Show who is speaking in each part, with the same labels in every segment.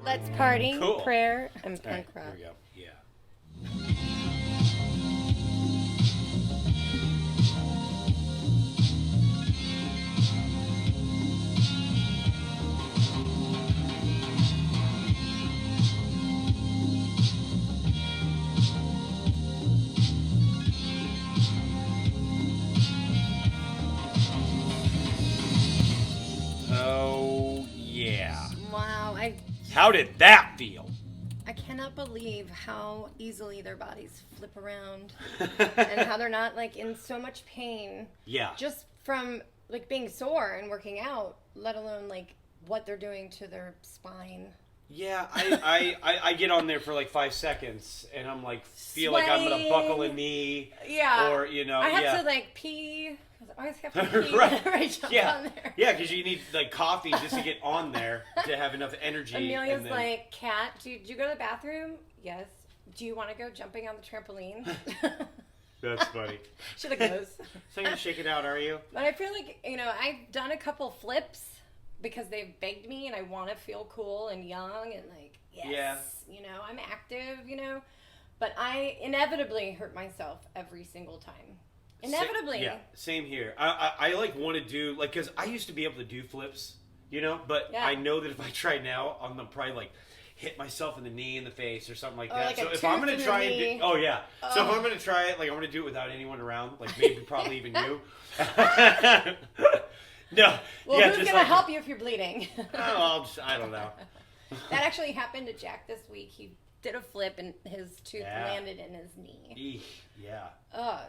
Speaker 1: Let's party,
Speaker 2: Cool.
Speaker 1: prayer, and
Speaker 2: All right,
Speaker 1: punk rock.
Speaker 2: here we go. Yeah. Oh, yeah.
Speaker 1: Wow,
Speaker 2: How did that feel?
Speaker 1: I cannot believe how easily their bodies flip around and how they're not like in so much pain
Speaker 2: Yeah.
Speaker 1: just from like being sore and working out, let alone like what they're doing to their spine.
Speaker 2: Yeah, I get on there for like 5 seconds and I'm like, feel like I'm going to buckle a knee.
Speaker 1: Yeah.
Speaker 2: Or, you know,
Speaker 1: I have
Speaker 2: yeah.
Speaker 1: to like pee. I always have to pee
Speaker 2: Right.
Speaker 1: whenever I jump
Speaker 2: Yeah.
Speaker 1: on there.
Speaker 2: Yeah, because you need like coffee just to get on there to have enough energy.
Speaker 1: Amelia's
Speaker 2: and then...
Speaker 1: like, Kat, did you go to the bathroom? Yes. Do you want to go jumping on the trampoline?
Speaker 2: That's funny.
Speaker 1: She like goes.
Speaker 2: So you're gonna shake it out, are you?
Speaker 1: But I feel like, I've done a couple flips because they've begged me and I want to feel cool and young and like, yes,
Speaker 2: Yeah.
Speaker 1: I'm active, But I inevitably hurt myself every single time. Inevitably.
Speaker 2: Yeah, same here. I like want to do, like, because I used to be able to do flips, but
Speaker 1: Yeah.
Speaker 2: I know that if I try now, I'm going to probably, like, hit myself in the knee, in the face, or something like
Speaker 1: Or
Speaker 2: that.
Speaker 1: like a
Speaker 2: So if I'm
Speaker 1: tooth
Speaker 2: going
Speaker 1: in
Speaker 2: to
Speaker 1: the
Speaker 2: try and
Speaker 1: knee.
Speaker 2: do, oh, yeah. So if I'm going to try it, like, I want to do it without anyone around, like, maybe probably even you. No.
Speaker 1: Well,
Speaker 2: yeah,
Speaker 1: who's
Speaker 2: just
Speaker 1: going to
Speaker 2: like,
Speaker 1: help you if you're bleeding?
Speaker 2: I don't know.
Speaker 1: That actually happened to Jack this week. He did a flip and his tooth
Speaker 2: Yeah.
Speaker 1: landed in his knee.
Speaker 2: Eesh, yeah.
Speaker 1: Oh,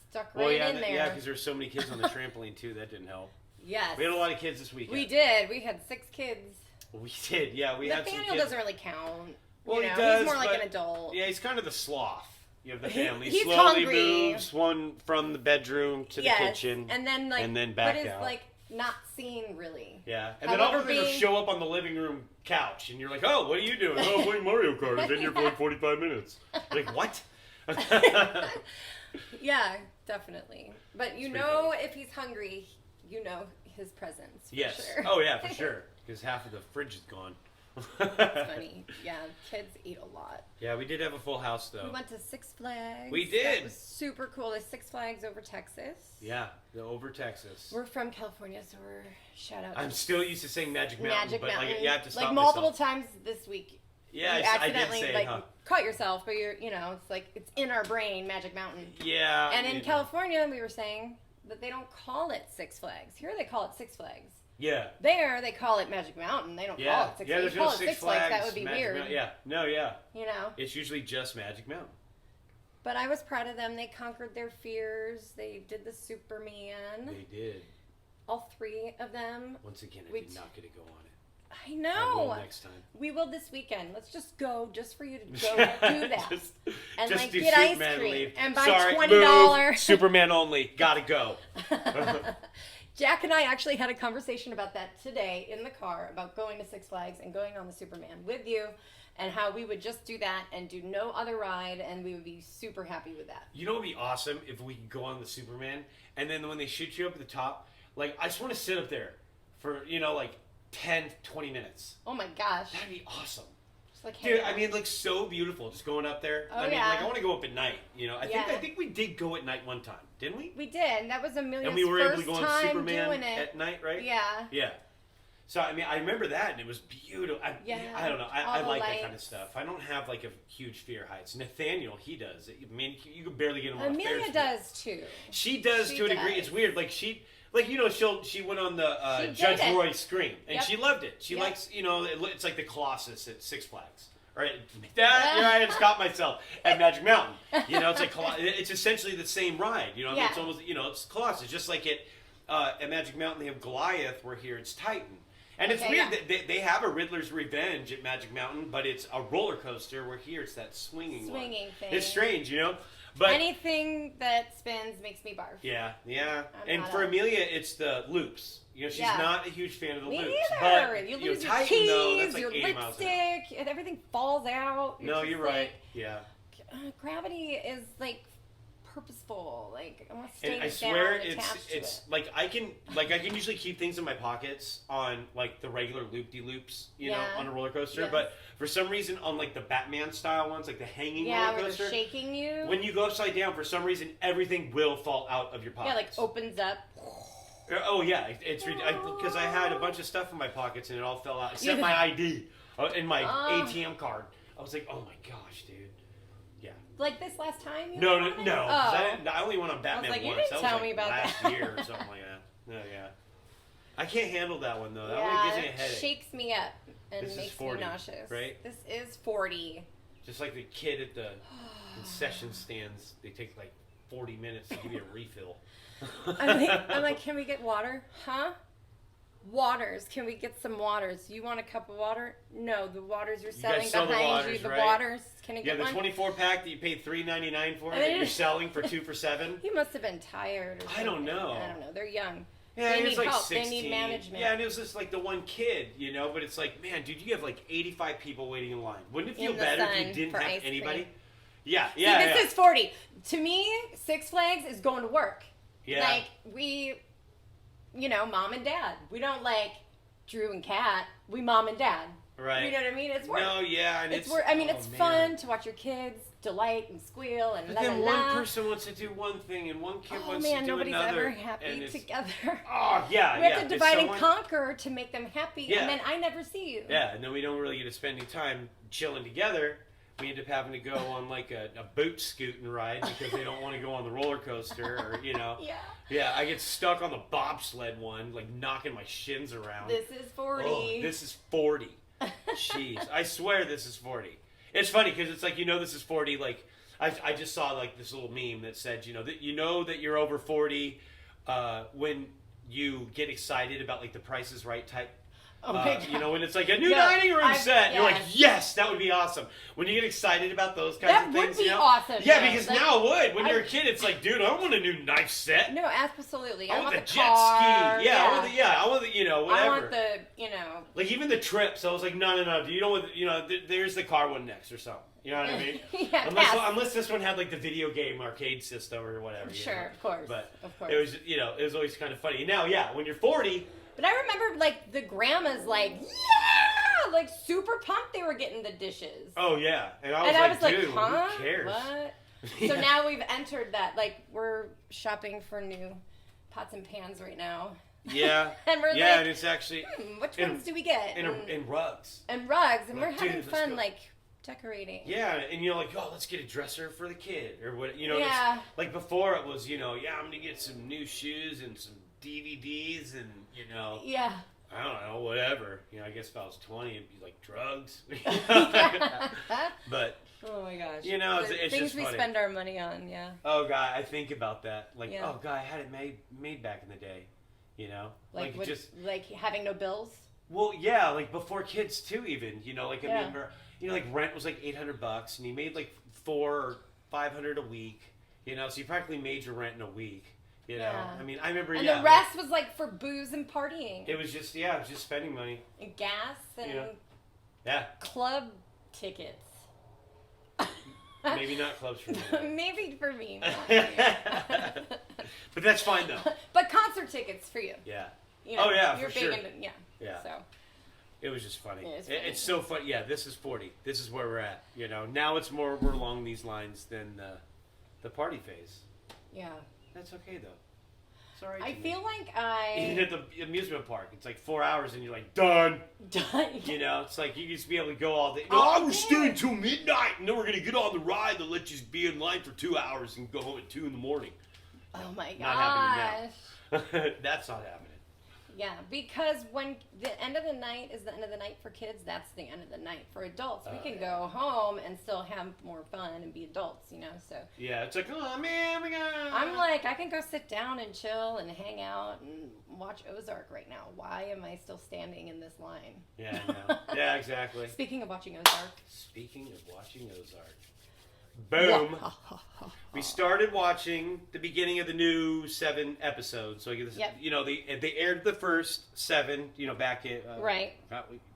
Speaker 1: stuck right
Speaker 2: Well, yeah,
Speaker 1: in there.
Speaker 2: yeah, because there's so many kids on the trampoline, too. That didn't help.
Speaker 1: Yes.
Speaker 2: We had a lot of kids this weekend.
Speaker 1: We did. We had 6 kids.
Speaker 2: We did, yeah. We had some
Speaker 1: Nathaniel
Speaker 2: kids.
Speaker 1: doesn't really count.
Speaker 2: Well, he
Speaker 1: He's
Speaker 2: does,
Speaker 1: more like
Speaker 2: but-
Speaker 1: an adult.
Speaker 2: Yeah, he's kind of the sloth. You have the family.
Speaker 1: He's
Speaker 2: slowly
Speaker 1: hungry.
Speaker 2: moves one from the bedroom to the kitchen.
Speaker 1: And then
Speaker 2: back
Speaker 1: but is
Speaker 2: out.
Speaker 1: like not seen really.
Speaker 2: Yeah, and then all of a sudden they'll
Speaker 1: being-
Speaker 2: show up on the living room couch, and you're like, "Oh, what are you doing? Oh, I'm playing Mario Kart. I've been here for like 45 minutes." Like what?
Speaker 1: Yeah, definitely. But
Speaker 2: It's pretty funny.
Speaker 1: if he's hungry, his presence. For
Speaker 2: Yes.
Speaker 1: Sure.
Speaker 2: Oh yeah, for sure. Because half of the fridge is gone.
Speaker 1: It's funny. Yeah, kids eat a lot.
Speaker 2: Yeah, we did have a full house though.
Speaker 1: We went to Six Flags.
Speaker 2: We did.
Speaker 1: That was super cool. There's Six Flags over Texas.
Speaker 2: Yeah, over Texas.
Speaker 1: We're from California, so we're shout out.
Speaker 2: I'm
Speaker 1: to
Speaker 2: still used to saying Magic Mountain,
Speaker 1: Magic
Speaker 2: but
Speaker 1: Mountain.
Speaker 2: like, you have to stop
Speaker 1: like multiple
Speaker 2: myself.
Speaker 1: times this week.
Speaker 2: Yeah,
Speaker 1: you
Speaker 2: I did
Speaker 1: accidentally
Speaker 2: say it,
Speaker 1: like
Speaker 2: huh?
Speaker 1: caught yourself, but it's like it's in our brain, Magic Mountain.
Speaker 2: Yeah.
Speaker 1: And in California, we were saying that they don't call it Six Flags. Here they call it Six Flags.
Speaker 2: Yeah.
Speaker 1: There they call it Magic Mountain. They don't call
Speaker 2: Yeah.
Speaker 1: it Six
Speaker 2: Yeah,
Speaker 1: Flags.
Speaker 2: there's
Speaker 1: You
Speaker 2: no
Speaker 1: call it
Speaker 2: Six
Speaker 1: Six Flags. That would be
Speaker 2: Magic
Speaker 1: weird.
Speaker 2: Mountain. Yeah. No, yeah. It's usually just Magic Mountain.
Speaker 1: But I was proud of them. They conquered their fears. They did the Superman.
Speaker 2: They did.
Speaker 1: All 3 of them.
Speaker 2: Once again, I
Speaker 1: We
Speaker 2: did not get to go on it.
Speaker 1: I
Speaker 2: I
Speaker 1: know.
Speaker 2: will next time.
Speaker 1: We will this weekend. Let's just go, just for you to go do that. And
Speaker 2: just
Speaker 1: like
Speaker 2: do
Speaker 1: get ice
Speaker 2: Superman
Speaker 1: cream
Speaker 2: leave.
Speaker 1: and buy
Speaker 2: Sorry,
Speaker 1: $20.
Speaker 2: move. Superman only. Gotta go.
Speaker 1: Jack and I actually had a conversation about that today in the car about going to Six Flags and going on the Superman with you, and how we would just do that and do no other ride, and we would be super happy with that.
Speaker 2: You know what would be awesome if we could go on the Superman, and then when they shoot you up at the top, like I just want to sit up there for like 10, 20 minutes.
Speaker 1: Oh my gosh.
Speaker 2: That'd be awesome.
Speaker 1: Just like, hey,
Speaker 2: Dude, I mean, like so beautiful just going up there.
Speaker 1: Oh,
Speaker 2: I mean,
Speaker 1: yeah.
Speaker 2: like I want to go up at night. I
Speaker 1: Yeah.
Speaker 2: think we did go at night one time, didn't we?
Speaker 1: we did. That was Amelia's
Speaker 2: And we were able
Speaker 1: first
Speaker 2: to go on
Speaker 1: time
Speaker 2: Superman
Speaker 1: doing it.
Speaker 2: at night, right?
Speaker 1: Yeah.
Speaker 2: Yeah. So, I mean, I remember that, and it was beautiful.
Speaker 1: Yeah,
Speaker 2: I don't know.
Speaker 1: all
Speaker 2: I
Speaker 1: the
Speaker 2: like that kind of
Speaker 1: lights.
Speaker 2: stuff. I don't have, like, a huge fear of heights. Nathaniel, he does. I mean, you can barely get him on a Ferris
Speaker 1: Amelia
Speaker 2: wheel.
Speaker 1: does too.
Speaker 2: She does
Speaker 1: She
Speaker 2: to a degree.
Speaker 1: does.
Speaker 2: It's weird. Like, she went on the
Speaker 1: She did
Speaker 2: Judge
Speaker 1: it.
Speaker 2: Roy Scream, and
Speaker 1: Yep.
Speaker 2: she loved it. She
Speaker 1: Yep.
Speaker 2: likes, it's like the Colossus at Six Flags. Right, here I just caught myself at Magic Mountain. It's like it's essentially the same ride. I mean,
Speaker 1: Yeah.
Speaker 2: it's almost it's Colossus. Just like at Magic Mountain they have Goliath, where here it's Titan. And it's
Speaker 1: Okay,
Speaker 2: weird
Speaker 1: yeah.
Speaker 2: that they have a Riddler's Revenge at Magic Mountain, but it's a roller coaster. Where here it's that swinging one.
Speaker 1: Thing.
Speaker 2: It's strange, But
Speaker 1: anything that spins makes me barf.
Speaker 2: yeah.
Speaker 1: I'm
Speaker 2: And
Speaker 1: not
Speaker 2: for
Speaker 1: a-
Speaker 2: Amelia, it's the loops. She's
Speaker 1: Yeah.
Speaker 2: not a huge fan of the
Speaker 1: Me
Speaker 2: loops.
Speaker 1: neither.
Speaker 2: But,
Speaker 1: You lose your
Speaker 2: Titan,
Speaker 1: keys,
Speaker 2: though, that's like
Speaker 1: your
Speaker 2: 80 miles an hour.
Speaker 1: lipstick, and everything falls out.
Speaker 2: No,
Speaker 1: just
Speaker 2: you're
Speaker 1: like,
Speaker 2: right. Yeah.
Speaker 1: Gravity is like purposeful. Like I want to stay
Speaker 2: And I
Speaker 1: down
Speaker 2: swear
Speaker 1: attached to
Speaker 2: it's
Speaker 1: it.
Speaker 2: like I can usually keep things in my pockets on like the regular loop-de-loops, you know,
Speaker 1: Yeah.
Speaker 2: on a roller coaster.
Speaker 1: Yes.
Speaker 2: But for some reason on like the Batman style ones, like the hanging
Speaker 1: Yeah,
Speaker 2: roller
Speaker 1: where
Speaker 2: coaster,
Speaker 1: they're shaking you.
Speaker 2: when you go upside down, for some reason everything will fall out of your pockets.
Speaker 1: Yeah, like opens up.
Speaker 2: Oh yeah, it's because I had a bunch of stuff in my pockets and it all fell out except
Speaker 1: Yeah.
Speaker 2: my ID and my ATM card. I was like, oh my gosh, dude. Yeah.
Speaker 1: Like this last time? You
Speaker 2: No,
Speaker 1: went
Speaker 2: no,
Speaker 1: on it?
Speaker 2: no. 'Cause
Speaker 1: Oh.
Speaker 2: I only went on Batman
Speaker 1: like, you
Speaker 2: once.
Speaker 1: didn't
Speaker 2: That was
Speaker 1: tell
Speaker 2: like
Speaker 1: me about
Speaker 2: last
Speaker 1: that.
Speaker 2: year or something like that. No, yeah. I can't handle that one though. That
Speaker 1: Yeah,
Speaker 2: one gives me a
Speaker 1: it
Speaker 2: headache.
Speaker 1: shakes me up and
Speaker 2: This is
Speaker 1: makes
Speaker 2: 40,
Speaker 1: me nauseous.
Speaker 2: right?
Speaker 1: This is 40.
Speaker 2: Just like the kid at the concession stands, they take like 40 minutes to give you a refill.
Speaker 1: I'm like, can we get water? Huh? Waters. Can we get some waters? You want a cup of water? No, the waters you're
Speaker 2: guys
Speaker 1: selling
Speaker 2: sell the
Speaker 1: behind
Speaker 2: waters,
Speaker 1: you. The
Speaker 2: right?
Speaker 1: waters. Can I
Speaker 2: Yeah,
Speaker 1: get
Speaker 2: the
Speaker 1: one?
Speaker 2: 24 pack that you paid $3.99 for
Speaker 1: And
Speaker 2: that
Speaker 1: then-
Speaker 2: you're selling for 2 for $7.
Speaker 1: He must have been tired. Or
Speaker 2: I don't
Speaker 1: something.
Speaker 2: know.
Speaker 1: I don't know. They're young.
Speaker 2: Yeah,
Speaker 1: They
Speaker 2: he was
Speaker 1: need
Speaker 2: like
Speaker 1: help.
Speaker 2: 16.
Speaker 1: They need management.
Speaker 2: Yeah, and it was just like the one kid, you know. But it's like, man, dude, you have like 85 people waiting in line. Wouldn't it feel
Speaker 1: In the
Speaker 2: better if
Speaker 1: sun
Speaker 2: you didn't
Speaker 1: for
Speaker 2: have
Speaker 1: ice
Speaker 2: anybody?
Speaker 1: cream.
Speaker 2: Yeah,
Speaker 1: See,
Speaker 2: yeah,
Speaker 1: this
Speaker 2: yeah.
Speaker 1: is 40. To me, Six Flags is going to work.
Speaker 2: Yeah.
Speaker 1: Like, we, mom and dad. We don't like Drew and Kat. We mom and dad.
Speaker 2: Right.
Speaker 1: You know what I mean? It's work.
Speaker 2: No, yeah, and
Speaker 1: It's work. I mean,
Speaker 2: oh,
Speaker 1: it's
Speaker 2: man.
Speaker 1: fun to watch your kids delight and squeal and
Speaker 2: But
Speaker 1: la
Speaker 2: then
Speaker 1: la
Speaker 2: one
Speaker 1: la.
Speaker 2: person wants to do one thing and one kid
Speaker 1: Oh
Speaker 2: wants
Speaker 1: man,
Speaker 2: to do
Speaker 1: nobody's
Speaker 2: another.
Speaker 1: ever happy
Speaker 2: and it's-
Speaker 1: together.
Speaker 2: Oh, yeah,
Speaker 1: We have
Speaker 2: yeah.
Speaker 1: to
Speaker 2: Did
Speaker 1: divide
Speaker 2: someone-
Speaker 1: and conquer to make them happy,
Speaker 2: Yeah.
Speaker 1: and then I never see you.
Speaker 2: Yeah, and then we don't really get to spend any time chilling together. We end up having to go on like a boot scooting ride because they don't want to go on the roller coaster or,
Speaker 1: Yeah.
Speaker 2: Yeah, I get stuck on the bobsled one, like knocking my shins around.
Speaker 1: This is 40.
Speaker 2: Oh, this is 40. Jeez, I swear this is 40. It's funny because it's like, this is 40. Like, I just saw like this little meme that said, that you're over 40 when you get excited about like the Price is Right type.
Speaker 1: Oh my God.
Speaker 2: When it's like a new
Speaker 1: No,
Speaker 2: dining room
Speaker 1: I-
Speaker 2: set, you're like,
Speaker 1: yes.
Speaker 2: yes, that would be awesome. When you get excited about those kinds
Speaker 1: That
Speaker 2: of
Speaker 1: would
Speaker 2: things,
Speaker 1: be awesome,
Speaker 2: Yeah,
Speaker 1: though.
Speaker 2: because
Speaker 1: Like,
Speaker 2: now it would. When
Speaker 1: I-
Speaker 2: you're a kid, it's like, dude, I want a new knife set.
Speaker 1: No, absolutely.
Speaker 2: I
Speaker 1: I
Speaker 2: want
Speaker 1: want
Speaker 2: the
Speaker 1: the
Speaker 2: jet
Speaker 1: car.
Speaker 2: ski. Yeah, I want the, whatever.
Speaker 1: I want the,
Speaker 2: Like even the trips, I was like, no, you don't want, there's the car one next or something. You know what I mean?
Speaker 1: Yeah, pass.
Speaker 2: unless this one had like the video game arcade system or whatever. you
Speaker 1: Sure,
Speaker 2: know.
Speaker 1: of course.
Speaker 2: But
Speaker 1: Of course.
Speaker 2: it was, it was always kind of funny. Now, yeah, when you're 40,
Speaker 1: But I remember, like, the grandmas, like, yeah! Like, super pumped they were getting the dishes.
Speaker 2: oh yeah, and I was like, dude,
Speaker 1: huh?
Speaker 2: who cares?
Speaker 1: What?
Speaker 2: Yeah.
Speaker 1: So now we've entered that, like, we're shopping for new pots and pans right now.
Speaker 2: Yeah,
Speaker 1: And we're
Speaker 2: yeah,
Speaker 1: like,
Speaker 2: and it's actually
Speaker 1: which
Speaker 2: and-
Speaker 1: ones do we get?
Speaker 2: in rugs.
Speaker 1: And rugs, and
Speaker 2: Like,
Speaker 1: we're having
Speaker 2: dude, let's
Speaker 1: fun,
Speaker 2: go.
Speaker 1: like, decorating.
Speaker 2: Yeah, and you're like, oh, let's get a dresser for the kid, or what? And
Speaker 1: Yeah.
Speaker 2: it's, like before it was, yeah, I'm gonna get some new shoes and some DVDs, and
Speaker 1: Yeah.
Speaker 2: I don't know, whatever. I guess if I was 20, it'd be like drugs. But
Speaker 1: Oh my gosh.
Speaker 2: it's
Speaker 1: The things
Speaker 2: just
Speaker 1: we
Speaker 2: funny.
Speaker 1: spend our money on, yeah.
Speaker 2: Oh god, I think about that. Like,
Speaker 1: Yeah.
Speaker 2: oh god, I had it made back in the day.
Speaker 1: Like,
Speaker 2: Like just
Speaker 1: like having no bills.
Speaker 2: well, yeah, like before kids too. Even like I
Speaker 1: Yeah.
Speaker 2: remember, like rent was like $800, and you made like $400 or $500 a week. So you practically made your rent in a week.
Speaker 1: Yeah.
Speaker 2: I mean, I remember.
Speaker 1: And
Speaker 2: yeah,
Speaker 1: the rest was like for booze and partying.
Speaker 2: it was just spending money.
Speaker 1: And gas and
Speaker 2: Yeah,
Speaker 1: club tickets.
Speaker 2: maybe not clubs for me.
Speaker 1: Maybe for me.
Speaker 2: But that's fine though.
Speaker 1: But concert tickets for you.
Speaker 2: Yeah.
Speaker 1: Oh
Speaker 2: yeah,
Speaker 1: you're
Speaker 2: for
Speaker 1: big
Speaker 2: sure.
Speaker 1: into
Speaker 2: Yeah.
Speaker 1: So
Speaker 2: It was just funny.
Speaker 1: Yeah, it's funny.
Speaker 2: It's so funny. Yeah, this is 40. This is where we're at. Now it's more we're along these lines than the party phase.
Speaker 1: yeah.
Speaker 2: That's okay though. It's all right.
Speaker 1: I
Speaker 2: to me.
Speaker 1: feel like
Speaker 2: Even
Speaker 1: I
Speaker 2: at the amusement park, it's like 4 hours and you're like done.
Speaker 1: done.
Speaker 2: It's like you used to be able to go all day.
Speaker 1: All
Speaker 2: I was
Speaker 1: day.
Speaker 2: staying till midnight, and then we're gonna get on the ride. They'll let you be in line for 2 hours and go home at 2 in the morning.
Speaker 1: Oh my
Speaker 2: Not happening
Speaker 1: gosh.
Speaker 2: That's not happening.
Speaker 1: Yeah, because when the end of the night is the end of the night for kids, that's the end of the night for adults. We can go home and still have more fun and be adults, So
Speaker 2: Yeah, it's like, oh man, we got.
Speaker 1: I'm like, I can go sit down and chill and hang out and watch Ozark right now. Why am I still standing in this line?
Speaker 2: Yeah, I know. Yeah, exactly.
Speaker 1: Speaking of watching Ozark.
Speaker 2: Speaking of watching Ozark, boom. We started watching the beginning of the new 7 episodes. So I guess,
Speaker 1: Yep.
Speaker 2: they aired the first 7, back in
Speaker 1: Right.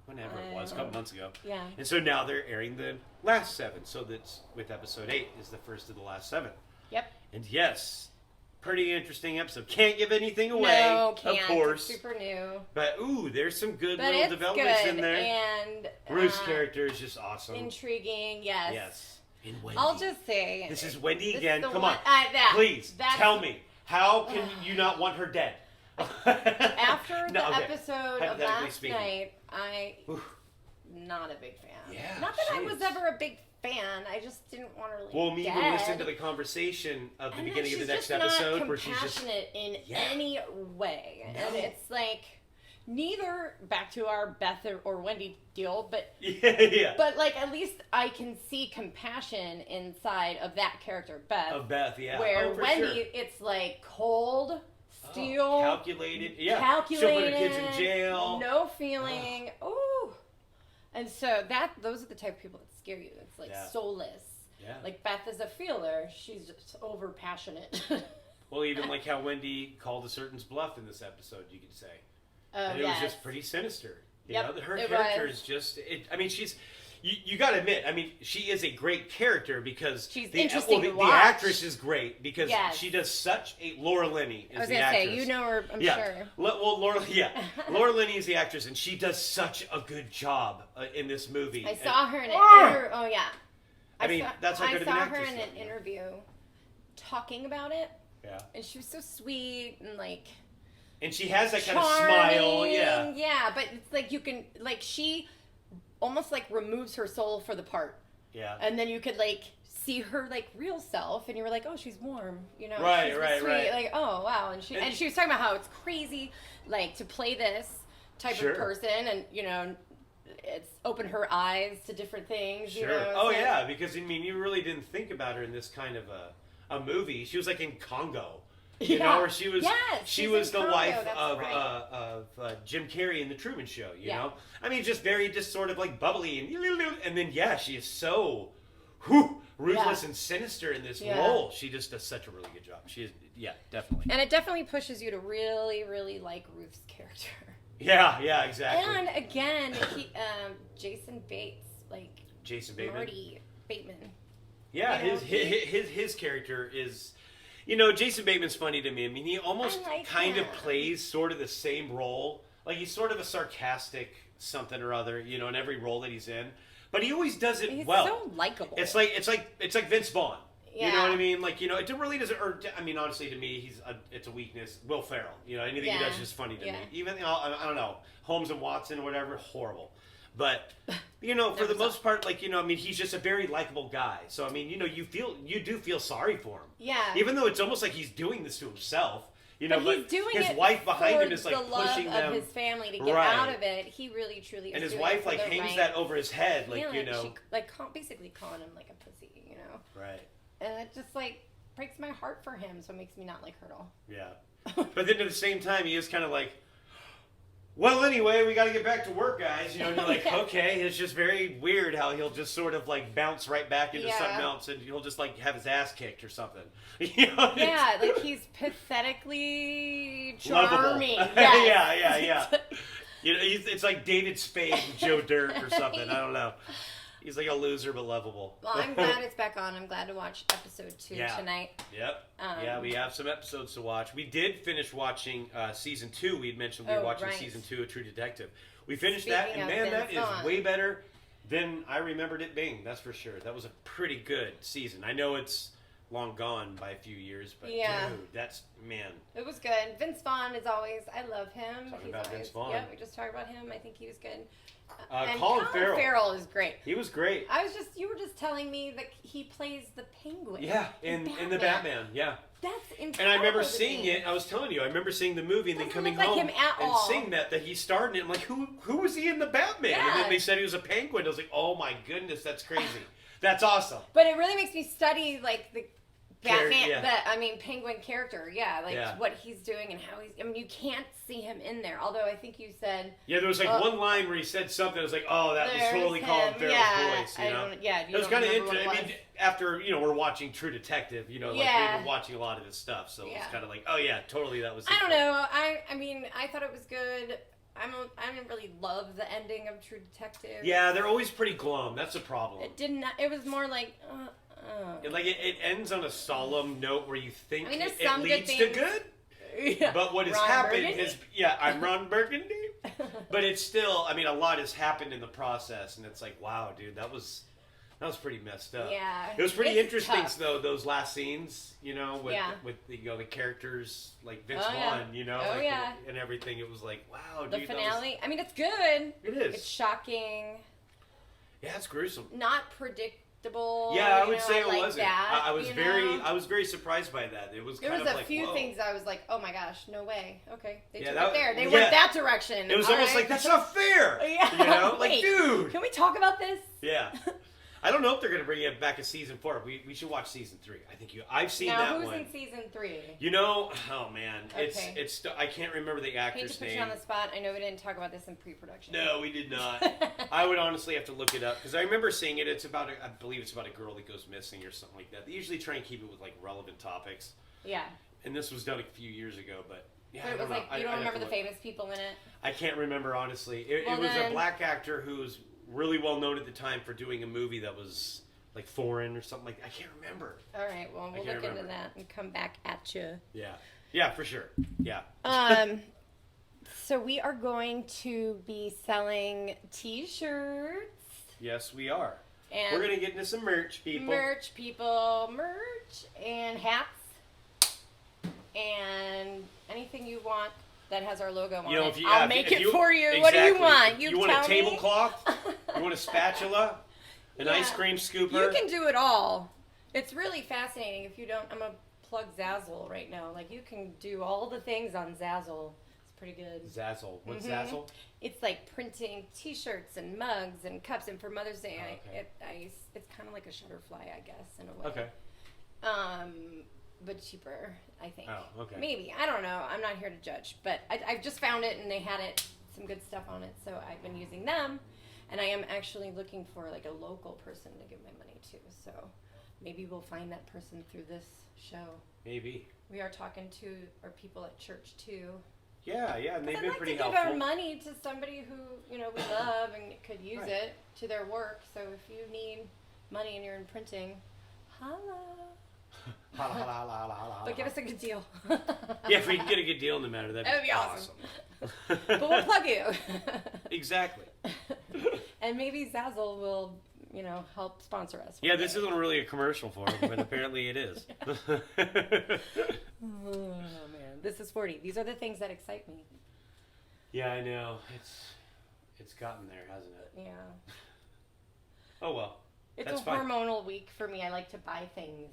Speaker 2: whenever it was, a couple months ago.
Speaker 1: Yeah.
Speaker 2: And so now they're airing the last 7. So that's with episode 8 is the first of the last 7.
Speaker 1: Yep.
Speaker 2: And yes, pretty interesting episode. Can't give anything away,
Speaker 1: No, can't.
Speaker 2: of course.
Speaker 1: It's super new.
Speaker 2: But ooh, there's some good
Speaker 1: But
Speaker 2: little
Speaker 1: it's
Speaker 2: developments
Speaker 1: good.
Speaker 2: in there.
Speaker 1: And
Speaker 2: Ruth's character is just awesome.
Speaker 1: intriguing, yes.
Speaker 2: Yes. And Wendy.
Speaker 1: I'll just say
Speaker 2: This is Wendy
Speaker 1: this
Speaker 2: again.
Speaker 1: is the
Speaker 2: Come
Speaker 1: one-
Speaker 2: on. Please,
Speaker 1: that's-
Speaker 2: tell me. How can you not want her dead?
Speaker 1: After the
Speaker 2: No, okay.
Speaker 1: episode of
Speaker 2: Hypothetically
Speaker 1: last
Speaker 2: speaking.
Speaker 1: night,
Speaker 2: Oof.
Speaker 1: not a big fan.
Speaker 2: Yeah,
Speaker 1: Not that I was
Speaker 2: jeez.
Speaker 1: ever a big fan. I just didn't want her
Speaker 2: Well, me
Speaker 1: dead.
Speaker 2: who listened to the conversation of the
Speaker 1: And
Speaker 2: beginning of the
Speaker 1: she's
Speaker 2: next
Speaker 1: just
Speaker 2: episode
Speaker 1: not
Speaker 2: where she's just
Speaker 1: compassionate in
Speaker 2: Yeah.
Speaker 1: any way.
Speaker 2: No.
Speaker 1: And it's like neither back to our Beth or Wendy deal, but
Speaker 2: yeah.
Speaker 1: but like at least I can see compassion inside of that character, Beth.
Speaker 2: Of Beth, yeah.
Speaker 1: Where
Speaker 2: Oh, for
Speaker 1: Wendy,
Speaker 2: sure.
Speaker 1: it's like cold, steel,
Speaker 2: Oh, calculated. Yeah.
Speaker 1: calculated,
Speaker 2: She'll put her kids in jail.
Speaker 1: no feeling. Ooh. And so those are the type of people that scare you. It's like
Speaker 2: Yeah.
Speaker 1: soulless.
Speaker 2: Yeah.
Speaker 1: Like Beth is a feeler. She's just over passionate.
Speaker 2: Well, even like how Wendy called a certain's bluff in this episode, you could say.
Speaker 1: Oh,
Speaker 2: And it
Speaker 1: yes.
Speaker 2: was just pretty sinister. You
Speaker 1: Yep,
Speaker 2: know, her
Speaker 1: it
Speaker 2: character
Speaker 1: was.
Speaker 2: is just. I mean, she's. You got to admit, I mean, she is a great character because
Speaker 1: She's
Speaker 2: the,
Speaker 1: interesting to
Speaker 2: the
Speaker 1: watch.
Speaker 2: actress is great because
Speaker 1: Yes.
Speaker 2: she does such a. Laura Linney is
Speaker 1: I was
Speaker 2: the
Speaker 1: gonna
Speaker 2: actress.
Speaker 1: say, you know her, I'm
Speaker 2: yeah.
Speaker 1: sure.
Speaker 2: Well, Laura, yeah, Laura Linney is the actress, and she does such a good job in this movie.
Speaker 1: I saw her in an
Speaker 2: Ah!
Speaker 1: interview. Oh yeah.
Speaker 2: I mean, that's how
Speaker 1: I
Speaker 2: good of
Speaker 1: saw
Speaker 2: an
Speaker 1: her
Speaker 2: actress
Speaker 1: in
Speaker 2: though,
Speaker 1: an
Speaker 2: you know?
Speaker 1: interview talking about it,
Speaker 2: Yeah,
Speaker 1: and she was so sweet and like
Speaker 2: and she has that kind
Speaker 1: charming.
Speaker 2: of smile. Yeah,
Speaker 1: Yeah, but it's like you can like she almost like removes her soul for the part,
Speaker 2: yeah.
Speaker 1: and then you could like see her like real self, and you were like, oh, she's warm, you know?
Speaker 2: Right,
Speaker 1: she's
Speaker 2: right,
Speaker 1: sweet.
Speaker 2: right.
Speaker 1: Like, oh wow, and she was talking about how it's crazy, like to play this type
Speaker 2: Sure.
Speaker 1: of person, and you know. It's opened her eyes to different things.
Speaker 2: Sure.
Speaker 1: You know,
Speaker 2: Oh
Speaker 1: so-
Speaker 2: yeah, because I mean, you really didn't think about her in this kind of a movie. She was like in Congo, you know, or she was
Speaker 1: Yes,
Speaker 2: she
Speaker 1: she's
Speaker 2: was
Speaker 1: in
Speaker 2: the
Speaker 1: Congo,
Speaker 2: wife
Speaker 1: that's
Speaker 2: of
Speaker 1: right.
Speaker 2: Jim Carrey in the Truman Show. You
Speaker 1: Yeah.
Speaker 2: know, I mean, just very just sort of like bubbly and then yeah, she is so ruthless
Speaker 1: Yeah.
Speaker 2: and sinister in this
Speaker 1: Yeah.
Speaker 2: role. She just does such a really good job. She is definitely.
Speaker 1: And it definitely pushes you to really, really like Ruth's character.
Speaker 2: Yeah, exactly.
Speaker 1: And again, Jason Bates, like
Speaker 2: Jason Bateman.
Speaker 1: Marty Bateman.
Speaker 2: Yeah,
Speaker 1: You know,
Speaker 2: his character is, you know, Jason Bateman's funny to me. I mean, he almost
Speaker 1: I like
Speaker 2: kind of
Speaker 1: him.
Speaker 2: plays sort of the same role. Like he's sort of a sarcastic something or other, you know, in every role that he's in. But he always does it
Speaker 1: He's
Speaker 2: well.
Speaker 1: so likable.
Speaker 2: It's like Vince Vaughn. You know
Speaker 1: Yeah.
Speaker 2: what I mean? Like, you know, it really doesn't. Or I mean, honestly, to me, it's a weakness. Will Ferrell. You know, anything he
Speaker 1: Yeah.
Speaker 2: does is just funny to
Speaker 1: Yeah.
Speaker 2: me. Even I don't know, Holmes and Watson, or whatever, horrible. But you know, for
Speaker 1: Never
Speaker 2: the
Speaker 1: saw.
Speaker 2: most part, like, you know, I mean, he's just a very likable guy. So I mean, you know, you do feel sorry for him.
Speaker 1: Yeah.
Speaker 2: Even though it's almost like he's doing this to himself. You know,
Speaker 1: but he's doing
Speaker 2: his
Speaker 1: it
Speaker 2: wife behind
Speaker 1: for
Speaker 2: him is like
Speaker 1: the love
Speaker 2: pushing them.
Speaker 1: of his family to get
Speaker 2: Right.
Speaker 1: out of it. He really, truly.
Speaker 2: And
Speaker 1: is
Speaker 2: his
Speaker 1: doing it
Speaker 2: wife
Speaker 1: for
Speaker 2: like
Speaker 1: the
Speaker 2: hangs
Speaker 1: right
Speaker 2: that over his head, like, you
Speaker 1: feeling.
Speaker 2: know.
Speaker 1: She, like basically calling him like a pussy, you know.
Speaker 2: Right.
Speaker 1: And it just like breaks my heart for him, so it makes me not like her at all.
Speaker 2: Yeah. But then at the same time, he is kind of like, well, anyway, we got to get back to work, guys. You know, and you're like,
Speaker 1: Yeah.
Speaker 2: okay. It's just very weird how he'll just sort of like bounce right back into
Speaker 1: Yeah.
Speaker 2: something else, and he'll just like have his ass kicked or something. You know?
Speaker 1: Yeah, like he's pathetically
Speaker 2: Lovable.
Speaker 1: charming.
Speaker 2: Yeah. You know, it's like David Spade and Joe Dirt or something. I don't know. He's like a loser but lovable.
Speaker 1: Well, I'm glad it's back on. I'm glad to watch episode 2
Speaker 2: Yeah.
Speaker 1: tonight.
Speaker 2: Yep. Yeah, we have some episodes to watch. We did finish watching season 2. We had mentioned we were
Speaker 1: Oh,
Speaker 2: watching
Speaker 1: right.
Speaker 2: season 2 of True Detective. We finished that,
Speaker 1: Speaking
Speaker 2: and
Speaker 1: of
Speaker 2: man, that
Speaker 1: Vince
Speaker 2: is
Speaker 1: Vaughn.
Speaker 2: way better than I remembered it being. That's for sure. That was a pretty good season. I know it's long gone by a few years, but
Speaker 1: Yeah.
Speaker 2: dude, that's, man.
Speaker 1: It was good. Vince Vaughn is always. I love him.
Speaker 2: Talking
Speaker 1: He's
Speaker 2: about
Speaker 1: always,
Speaker 2: Vince Vaughn.
Speaker 1: Yeah, we just talked about him. I think he was good.
Speaker 2: Colin
Speaker 1: Colin
Speaker 2: Farrell.
Speaker 1: Farrell is great.
Speaker 2: He was great.
Speaker 1: You were just telling me that he plays the Penguin.
Speaker 2: Yeah, in the Batman, yeah.
Speaker 1: That's incredible.
Speaker 2: And I remember
Speaker 1: to
Speaker 2: seeing
Speaker 1: me.
Speaker 2: it. I was telling you, I remember seeing the movie and then
Speaker 1: Doesn't
Speaker 2: coming
Speaker 1: look like
Speaker 2: home
Speaker 1: him at
Speaker 2: and
Speaker 1: all.
Speaker 2: seeing that he starred in it. I'm like, who was he in the Batman? And
Speaker 1: Yeah.
Speaker 2: then they said he was a penguin. I was like, oh my goodness, that's crazy. That's awesome.
Speaker 1: But it really makes me study like the Batman,
Speaker 2: Yeah.
Speaker 1: Penguin character. Yeah, like
Speaker 2: Yeah.
Speaker 1: what he's doing and how he's. I mean, you can't see him in there. Although I think you said
Speaker 2: Yeah, there was like one line where he said something. I was like, oh, that was
Speaker 1: there's
Speaker 2: totally Colin
Speaker 1: him.
Speaker 2: Farrell's
Speaker 1: Yeah,
Speaker 2: voice. You know,
Speaker 1: you
Speaker 2: it was
Speaker 1: don't
Speaker 2: kind of
Speaker 1: remember what
Speaker 2: interesting.
Speaker 1: it
Speaker 2: I mean,
Speaker 1: was.
Speaker 2: after we're watching True Detective, like
Speaker 1: Yeah.
Speaker 2: we've been watching a lot of this stuff, so it was
Speaker 1: Yeah.
Speaker 2: kind of like, oh yeah, totally, that was.
Speaker 1: I don't know. I mean, I thought it was good. I didn't really love the ending of True Detective.
Speaker 2: Yeah, they're always pretty glum. That's a problem.
Speaker 1: It didn't. It was more like.
Speaker 2: It ends on a solemn note where you think
Speaker 1: there's
Speaker 2: it
Speaker 1: some
Speaker 2: leads
Speaker 1: good
Speaker 2: to
Speaker 1: things.
Speaker 2: good.
Speaker 1: Yeah.
Speaker 2: But what has
Speaker 1: Ron
Speaker 2: happened
Speaker 1: Burgundy?
Speaker 2: is, I'm Ron Burgundy. But it's still, a lot has happened in the process, and it's like, wow, dude, that was pretty messed up.
Speaker 1: Yeah.
Speaker 2: It was pretty
Speaker 1: It's
Speaker 2: interesting,
Speaker 1: tough.
Speaker 2: though, those last scenes, with the characters like Vince Vaughn, and everything. It was like, wow,
Speaker 1: The
Speaker 2: dude.
Speaker 1: finale. It's good.
Speaker 2: It is.
Speaker 1: It's shocking.
Speaker 2: Yeah, it's gruesome.
Speaker 1: Not predictable.
Speaker 2: Yeah, I would say it
Speaker 1: like
Speaker 2: wasn't.
Speaker 1: That,
Speaker 2: I was very surprised by that. It was
Speaker 1: There
Speaker 2: kind
Speaker 1: was
Speaker 2: of
Speaker 1: a
Speaker 2: like,
Speaker 1: few
Speaker 2: whoa.
Speaker 1: things I was like, oh my gosh, no way. Okay, they took
Speaker 2: that-
Speaker 1: it there. They
Speaker 2: yeah.
Speaker 1: went that direction.
Speaker 2: It was
Speaker 1: All
Speaker 2: almost
Speaker 1: right.
Speaker 2: like, that's not fair.
Speaker 1: Yeah.
Speaker 2: Like,
Speaker 1: Wait,
Speaker 2: dude.
Speaker 1: can we talk about this?
Speaker 2: Yeah. I don't know if they're going to bring it back in season 4. We should watch season 3. I think I've seen
Speaker 1: Now,
Speaker 2: that
Speaker 1: who's
Speaker 2: one.
Speaker 1: in season 3?
Speaker 2: Oh man,
Speaker 1: Okay.
Speaker 2: it's I can't remember the
Speaker 1: Hate
Speaker 2: actor's
Speaker 1: to put
Speaker 2: name.
Speaker 1: you on the spot. I know we didn't talk about this in pre-production.
Speaker 2: No, we did not. I would honestly have to look it up because I remember seeing it. I believe it's about a girl that goes missing or something like that. They usually try and keep it with like relevant topics.
Speaker 1: Yeah.
Speaker 2: And this was done a few years ago, but yeah,
Speaker 1: But
Speaker 2: I
Speaker 1: it was
Speaker 2: don't know.
Speaker 1: like, you don't
Speaker 2: I'd have
Speaker 1: remember
Speaker 2: to
Speaker 1: the
Speaker 2: look.
Speaker 1: famous people in it?
Speaker 2: I can't remember honestly. It
Speaker 1: Well,
Speaker 2: was a
Speaker 1: then-
Speaker 2: black actor who was really well known at the time for doing a movie that was like foreign or something like that. I can't remember.
Speaker 1: All right, well, we'll
Speaker 2: can't
Speaker 1: look into
Speaker 2: remember.
Speaker 1: that and come back at you.
Speaker 2: Yeah, for sure. Yeah.
Speaker 1: So we are going to be selling T-shirts
Speaker 2: Yes, we are.
Speaker 1: and
Speaker 2: We're gonna get into some merch, people.
Speaker 1: merch, and hats, and anything you want that has our logo on it. I'll make it for you. What do you want?
Speaker 2: You want
Speaker 1: tell
Speaker 2: a
Speaker 1: me.
Speaker 2: tablecloth? You want a spatula? An
Speaker 1: Yeah.
Speaker 2: ice cream scooper?
Speaker 1: You can do it all. It's really fascinating. If you don't, I'm gonna plug Zazzle right now. Like you can do all the things on Zazzle. It's pretty good.
Speaker 2: Zazzle. What's
Speaker 1: Mhm.
Speaker 2: Zazzle?
Speaker 1: It's like printing T-shirts and mugs and cups. And for Mother's Day,
Speaker 2: okay.
Speaker 1: it's kind of like a Shutterfly, I guess, in a way.
Speaker 2: Okay.
Speaker 1: But cheaper, I think.
Speaker 2: Oh, okay.
Speaker 1: Maybe, I don't know. I'm not here to judge, but I just found it and they had some good stuff on it, so I've been using them. And I am actually looking for like a local person to give my money to. So maybe we'll find that person through this show.
Speaker 2: Maybe.
Speaker 1: We are talking to our people at church too.
Speaker 2: Yeah, and they've
Speaker 1: I'd
Speaker 2: been
Speaker 1: like
Speaker 2: pretty
Speaker 1: to give
Speaker 2: helpful.
Speaker 1: our money to somebody who we love and could use
Speaker 2: Right.
Speaker 1: it to their work. So if you need money and you're in printing, holla.
Speaker 2: Holla, holla, holla, holla, holla.
Speaker 1: But give us a good deal.
Speaker 2: Yeah, if we can get a good deal in the matter, that'd
Speaker 1: That'd
Speaker 2: be
Speaker 1: be
Speaker 2: awesome.
Speaker 1: But we'll plug you.
Speaker 2: Exactly.
Speaker 1: And maybe Zazzle will, help sponsor us.
Speaker 2: Yeah, this isn't really a commercial for it, but apparently it is.
Speaker 1: Oh man, this is 40. These are the things that excite me.
Speaker 2: Yeah, I know. It's gotten there, hasn't it?
Speaker 1: Yeah.
Speaker 2: Oh well.
Speaker 1: It's
Speaker 2: That's
Speaker 1: a
Speaker 2: fine.
Speaker 1: hormonal week for me. I like to buy things.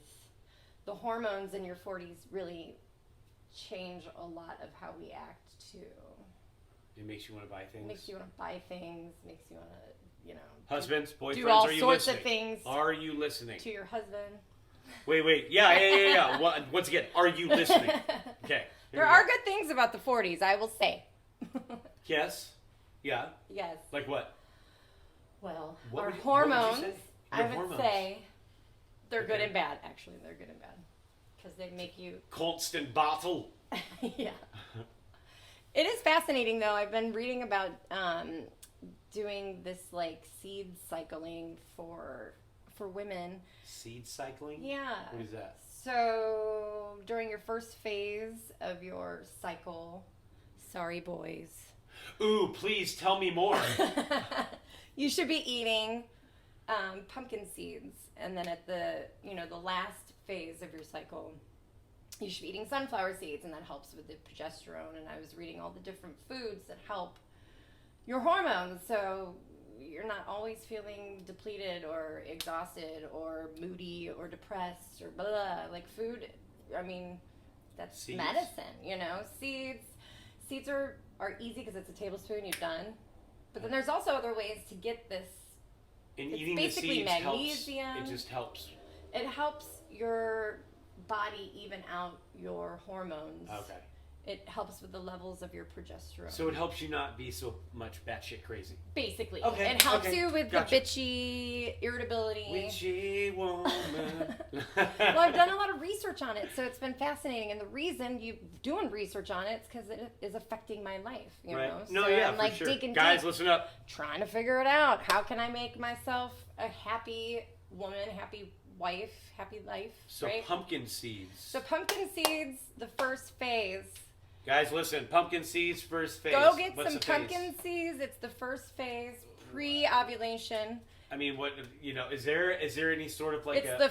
Speaker 1: The hormones in your 40s really change a lot of how we act too.
Speaker 2: It makes you want to buy things.
Speaker 1: Makes you want to buy things. Makes you want to,
Speaker 2: Husbands, boyfriends,
Speaker 1: do all
Speaker 2: are you
Speaker 1: sorts
Speaker 2: listening?
Speaker 1: of things
Speaker 2: Are you listening?
Speaker 1: to your husband.
Speaker 2: Wait. Yeah. Once again, are you listening? Okay. here
Speaker 1: There
Speaker 2: we
Speaker 1: are
Speaker 2: go.
Speaker 1: good things about the 40s, I will say.
Speaker 2: Yes. Yeah.
Speaker 1: Yes.
Speaker 2: Like what?
Speaker 1: Well,
Speaker 2: What
Speaker 1: our
Speaker 2: would you- what would you
Speaker 1: hormones,
Speaker 2: say?
Speaker 1: I
Speaker 2: Your
Speaker 1: would
Speaker 2: hormones.
Speaker 1: say, they're good
Speaker 2: Okay.
Speaker 1: and bad. Actually, they're good and bad because they make you.
Speaker 2: Constant battle.
Speaker 1: Yeah. It is fascinating though. I've been reading about doing this like seed cycling for women.
Speaker 2: Seed cycling?
Speaker 1: Yeah.
Speaker 2: What is that?
Speaker 1: So during your first phase of your cycle, sorry boys,
Speaker 2: Ooh, please tell me more.
Speaker 1: you should be eating pumpkin seeds, and then at the the last phase of your cycle, you should be eating sunflower seeds, and that helps with the progesterone. And I was reading all the different foods that help your hormones, so you're not always feeling depleted or exhausted or moody or depressed or blah. Like food, I mean, that's
Speaker 2: Seeds.
Speaker 1: medicine, Seeds are easy because it's a tablespoon, you're done. But then there's also other ways to get this.
Speaker 2: And
Speaker 1: It's
Speaker 2: eating the
Speaker 1: basically
Speaker 2: seeds
Speaker 1: magnesium.
Speaker 2: helps. It just helps.
Speaker 1: It helps your body even out your hormones.
Speaker 2: Okay.
Speaker 1: It helps with the levels of your progesterone.
Speaker 2: So it helps you not be so much batshit crazy.
Speaker 1: Basically.
Speaker 2: Okay,
Speaker 1: It helps
Speaker 2: okay,
Speaker 1: you with
Speaker 2: gotcha.
Speaker 1: the bitchy irritability.
Speaker 2: Witchy woman.
Speaker 1: Well, I've done a lot of research on it, so it's been fascinating. And the reason you're doing research on it is because it is affecting my life,
Speaker 2: Right.
Speaker 1: So
Speaker 2: No, yeah,
Speaker 1: I'm
Speaker 2: for
Speaker 1: like
Speaker 2: sure.
Speaker 1: digging
Speaker 2: Guys,
Speaker 1: deep,
Speaker 2: listen up.
Speaker 1: trying to figure it out. How can I make myself a happy woman, happy wife, happy life.
Speaker 2: So
Speaker 1: right?
Speaker 2: pumpkin seeds.
Speaker 1: So pumpkin seeds, the first phase.
Speaker 2: Guys, listen. Pumpkin seeds, first phase.
Speaker 1: Go get
Speaker 2: What's
Speaker 1: some
Speaker 2: the phase?
Speaker 1: pumpkin seeds. It's the first phase, pre-ovulation.
Speaker 2: I mean, what is there any sort of like
Speaker 1: It's
Speaker 2: a?
Speaker 1: the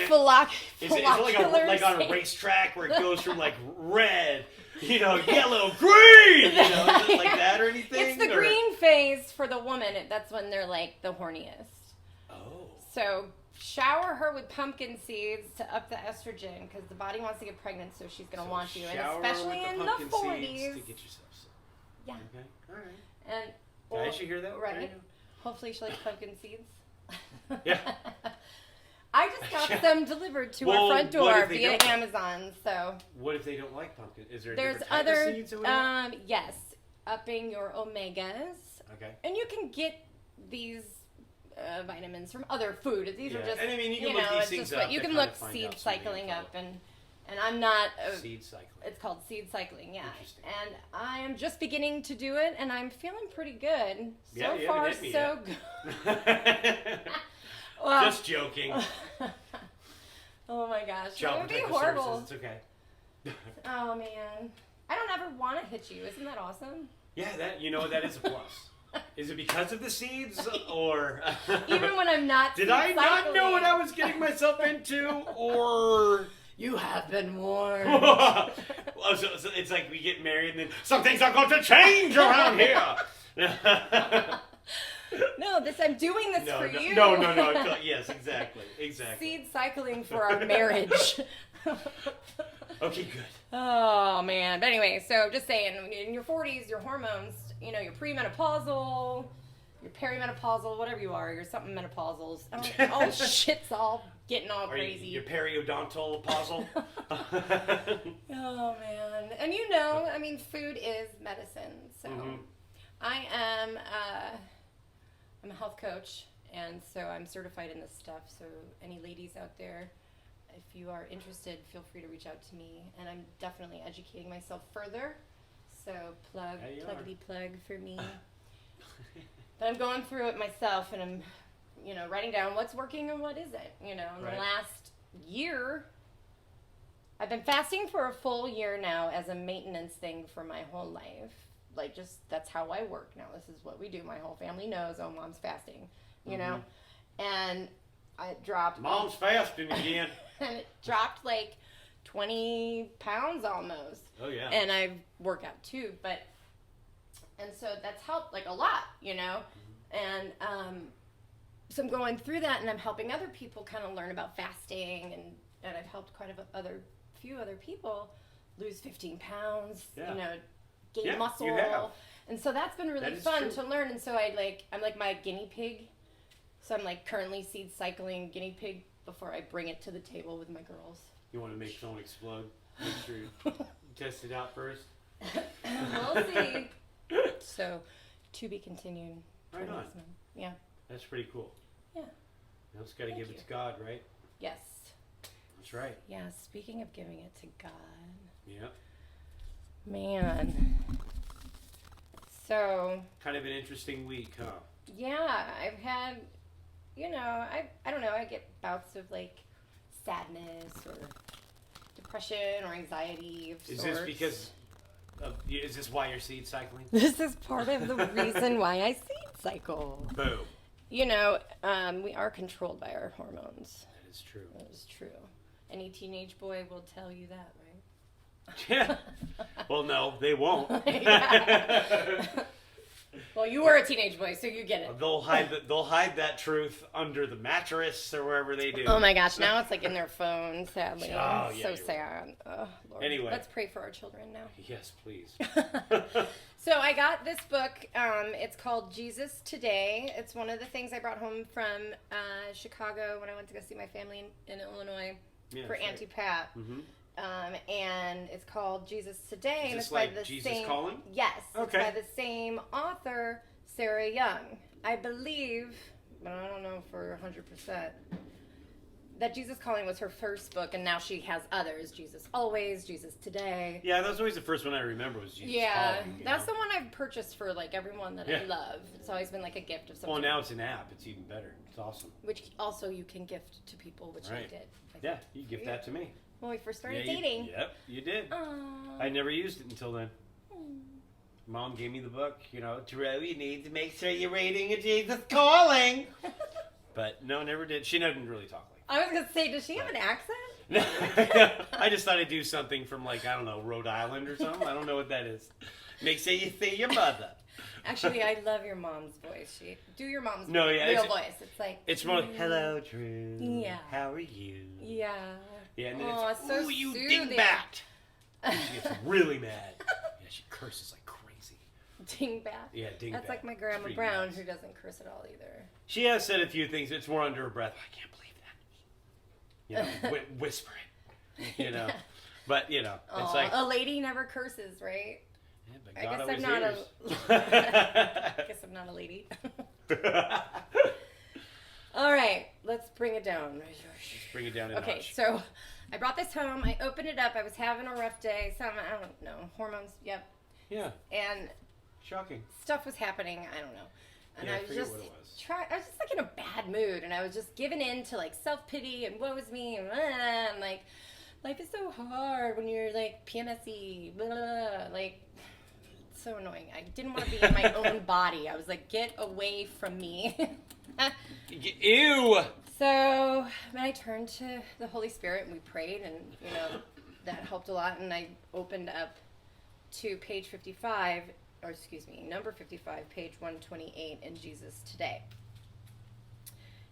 Speaker 1: follicular
Speaker 2: Is it like on a
Speaker 1: stage.
Speaker 2: racetrack where it goes from like red, yellow, green, is it like that or anything?
Speaker 1: It's the green phase for the woman. That's when they're like the horniest.
Speaker 2: Oh.
Speaker 1: So shower her with pumpkin seeds to up the estrogen because the body wants to get pregnant, so she's gonna want you, and especially in the 40s.
Speaker 2: To get yourself some.
Speaker 1: Yeah.
Speaker 2: Okay. All right.
Speaker 1: And
Speaker 2: Guys, you hear that?
Speaker 1: right? Hopefully she likes pumpkin seeds.
Speaker 2: Yeah.
Speaker 1: I just got some delivered to
Speaker 2: Well,
Speaker 1: our front
Speaker 2: what
Speaker 1: door
Speaker 2: if they
Speaker 1: via
Speaker 2: don't?
Speaker 1: Amazon. So
Speaker 2: What if they don't like pumpkin? Is there a
Speaker 1: there's
Speaker 2: different type
Speaker 1: other
Speaker 2: of seeds or whatever?
Speaker 1: yes, upping your omegas.
Speaker 2: Okay.
Speaker 1: And you can get these vitamins from other food. These are just,
Speaker 2: and I mean, you can look these
Speaker 1: it's
Speaker 2: things
Speaker 1: just
Speaker 2: up
Speaker 1: what you
Speaker 2: to
Speaker 1: can
Speaker 2: kind
Speaker 1: look
Speaker 2: of find
Speaker 1: seed
Speaker 2: out some of the
Speaker 1: cycling
Speaker 2: info.
Speaker 1: up, and I'm not.
Speaker 2: Seed cycling.
Speaker 1: It's called seed cycling, yeah.
Speaker 2: Interesting.
Speaker 1: And I am just beginning to do it, and I'm feeling pretty good. So
Speaker 2: Yeah, you
Speaker 1: far,
Speaker 2: haven't hit me
Speaker 1: so
Speaker 2: yet.
Speaker 1: good. Well,
Speaker 2: Just joking.
Speaker 1: oh my gosh,
Speaker 2: Child
Speaker 1: that would be
Speaker 2: Protective
Speaker 1: horrible.
Speaker 2: Services, it's okay.
Speaker 1: Oh man, I don't ever want to hit you. Isn't that awesome?
Speaker 2: Yeah, that is a plus. Is it because of the seeds or?
Speaker 1: Even when I'm not.
Speaker 2: Did
Speaker 1: seed
Speaker 2: I not know
Speaker 1: cycling.
Speaker 2: what I was getting myself into, or?
Speaker 1: You have been warned.
Speaker 2: Well, so it's like we get married and then some things are going to change around here.
Speaker 1: No, I'm doing this for you.
Speaker 2: No. Yes, exactly.
Speaker 1: Seed cycling for our marriage.
Speaker 2: Okay, good.
Speaker 1: Oh man. But anyway, so just saying, in your 40s, your hormones, your premenopausal, your perimenopausal, whatever you are, you're something menopausals. Oh, shit's all getting all crazy.
Speaker 2: Your periodontal apostle?
Speaker 1: Oh man. And I mean, food is medicine. So I am I'm a health coach, and so I'm certified in this stuff. So any ladies out there, if you are interested, feel free to reach out to me. And I'm definitely educating myself further. So pluggity plug for me. But I'm going through it myself, and I'm, writing down what's working and what isn't. In the last year, I've been fasting for a full year now as a maintenance thing for my whole life. Like, that's how I work now. This is what we do. My whole family knows, oh, Mom's fasting, and I dropped.
Speaker 2: Mom's fasting again.
Speaker 1: And it dropped like 20 pounds almost.
Speaker 2: Oh, yeah.
Speaker 1: And I work out too, and so that's helped like a lot, and so I'm going through that, and I'm helping other people kind of learn about fasting, and I've helped quite a few other people lose 15 pounds, gain muscle.
Speaker 2: You have.
Speaker 1: And so that's been really fun to learn. And so I'm like my guinea pig. So I'm like currently seed cycling guinea pig before I bring it to the table with my girls.
Speaker 2: You want to make someone explode? Make sure you test it out first.
Speaker 1: We'll see. So, to be continued.
Speaker 2: Right on.
Speaker 1: Yeah.
Speaker 2: That's pretty cool.
Speaker 1: Yeah.
Speaker 2: You just got to give it to God, right?
Speaker 1: Yes.
Speaker 2: That's right.
Speaker 1: Yeah, speaking of giving it to God.
Speaker 2: Yeah.
Speaker 1: Man. So.
Speaker 2: Kind of an interesting week, huh?
Speaker 1: Yeah, I've had, I don't know, I get bouts of like sadness or depression or anxiety of
Speaker 2: Is
Speaker 1: sorts.
Speaker 2: this because is this why you're seed cycling?
Speaker 1: This is part of the reason why I seed cycle.
Speaker 2: Boom.
Speaker 1: We are controlled by our hormones.
Speaker 2: That is true.
Speaker 1: That is true. Any teenage boy will tell you that, right?
Speaker 2: Yeah. Well, no, they won't.
Speaker 1: Well, you were a teenage boy, so you get it.
Speaker 2: They'll hide that truth under the mattress or wherever they do.
Speaker 1: Oh my gosh, now it's like in their phone, sadly.
Speaker 2: Oh, yeah,
Speaker 1: so
Speaker 2: you're
Speaker 1: sad. Oh, Lord.
Speaker 2: Anyway.
Speaker 1: Let's pray for our children now.
Speaker 2: Yes, please.
Speaker 1: So I got this book. It's called Jesus Today. It's one of the things I brought home from Chicago when I went to go see my family in Illinois for Auntie Pat.
Speaker 2: Mm-hmm.
Speaker 1: And it's called Jesus Today.
Speaker 2: Is
Speaker 1: and
Speaker 2: this
Speaker 1: it's
Speaker 2: like
Speaker 1: by the
Speaker 2: Jesus
Speaker 1: same,
Speaker 2: Calling?
Speaker 1: Yes.
Speaker 2: Okay.
Speaker 1: It's by the same author, Sarah Young. I believe, but I don't know for 100%, that Jesus Calling was her first book, and now she has others. Jesus Always, Jesus Today.
Speaker 2: Yeah, that was always the first one I remember was Jesus Calling.
Speaker 1: That's the one I've purchased for like everyone that I love. It's always been like a gift of something.
Speaker 2: Well, now it's an app. It's even better. It's awesome.
Speaker 1: Which also you can gift to people, which I did.
Speaker 2: Yeah, you gift that to me.
Speaker 1: When we first started dating.
Speaker 2: Yep, you did.
Speaker 1: Aww.
Speaker 2: I never used it until then. Mom gave me the book. You know, Drew, you need to make sure you're reading a Jesus Calling. But no, never did. She didn't really talk like that.
Speaker 1: I was going to say, does she have an accent?
Speaker 2: I just thought I'd do something from like, I don't know, Rhode Island or something. I don't know what that is. Make sure you see your mother.
Speaker 1: Actually, I love your mom's voice. Do your mom's real voice. It's like...
Speaker 2: It's more like, hello, Drew.
Speaker 1: Yeah.
Speaker 2: How are you?
Speaker 1: Yeah.
Speaker 2: Yeah, and then
Speaker 1: it's so
Speaker 2: ooh, you
Speaker 1: soothing.
Speaker 2: dingbat. She gets really mad. Yeah, she curses like crazy.
Speaker 1: Dingbat?
Speaker 2: Yeah, dingbat.
Speaker 1: That's like my Grandma Brown, who doesn't curse at all either.
Speaker 2: She has said a few things. It's more under her breath. I can't believe that. You know, whisper it. You know. But, you know, it's like...
Speaker 1: A lady never curses, right?
Speaker 2: Yeah, but
Speaker 1: I
Speaker 2: God
Speaker 1: guess
Speaker 2: always
Speaker 1: I'm not
Speaker 2: hears.
Speaker 1: I guess I'm not a lady. All right, let's bring it down.
Speaker 2: Let's bring it down a
Speaker 1: Okay,
Speaker 2: notch.
Speaker 1: so I brought this home. I opened it up. I was having a rough day. I don't know, hormones. Yep.
Speaker 2: Yeah.
Speaker 1: And
Speaker 2: shocking.
Speaker 1: stuff was happening. I don't know. And
Speaker 2: I
Speaker 1: was
Speaker 2: forget
Speaker 1: just
Speaker 2: what it was.
Speaker 1: I was just like in a bad mood, and I was just giving in to like self-pity and woe is me, and like life is so hard when you're like PMSy, blah, blah, blah. Like it's so annoying. I didn't want to be in my own body. I was like, get away from me.
Speaker 2: Ew.
Speaker 1: So then I turned to the Holy Spirit and we prayed, and you know that helped a lot. And I opened up to page 55. Or excuse me, number 55, page 128 in Jesus Today.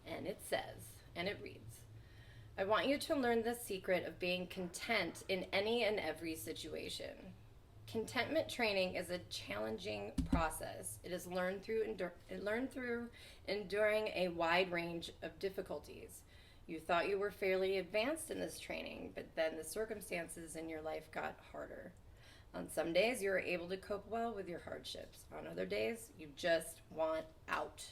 Speaker 1: And it says, and it reads, I want you to learn the secret of being content in any and every situation. Contentment training is a challenging process. It is learned through enduring a wide range of difficulties. You thought you were fairly advanced in this training, but then the circumstances in your life got harder. On some days, you are able to cope well with your hardships. On other days, you just want out.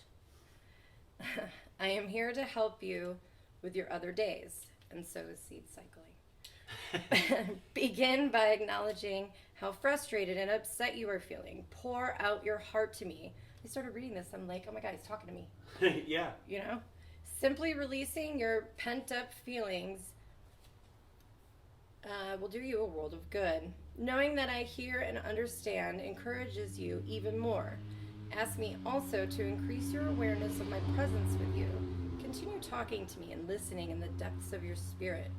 Speaker 1: I am here to help you with your other days, and so is seed cycling. Begin by acknowledging how frustrated and upset you are feeling. Pour out your heart to me. I started reading this. I'm like, oh my God, he's talking to me.
Speaker 2: Yeah.
Speaker 1: You know? Simply releasing your pent-up feelings will do you a world of good. Knowing that I hear and understand encourages you even more. Ask me also to increase your awareness of my presence with you. Continue talking to me and listening in the depths of your spirit.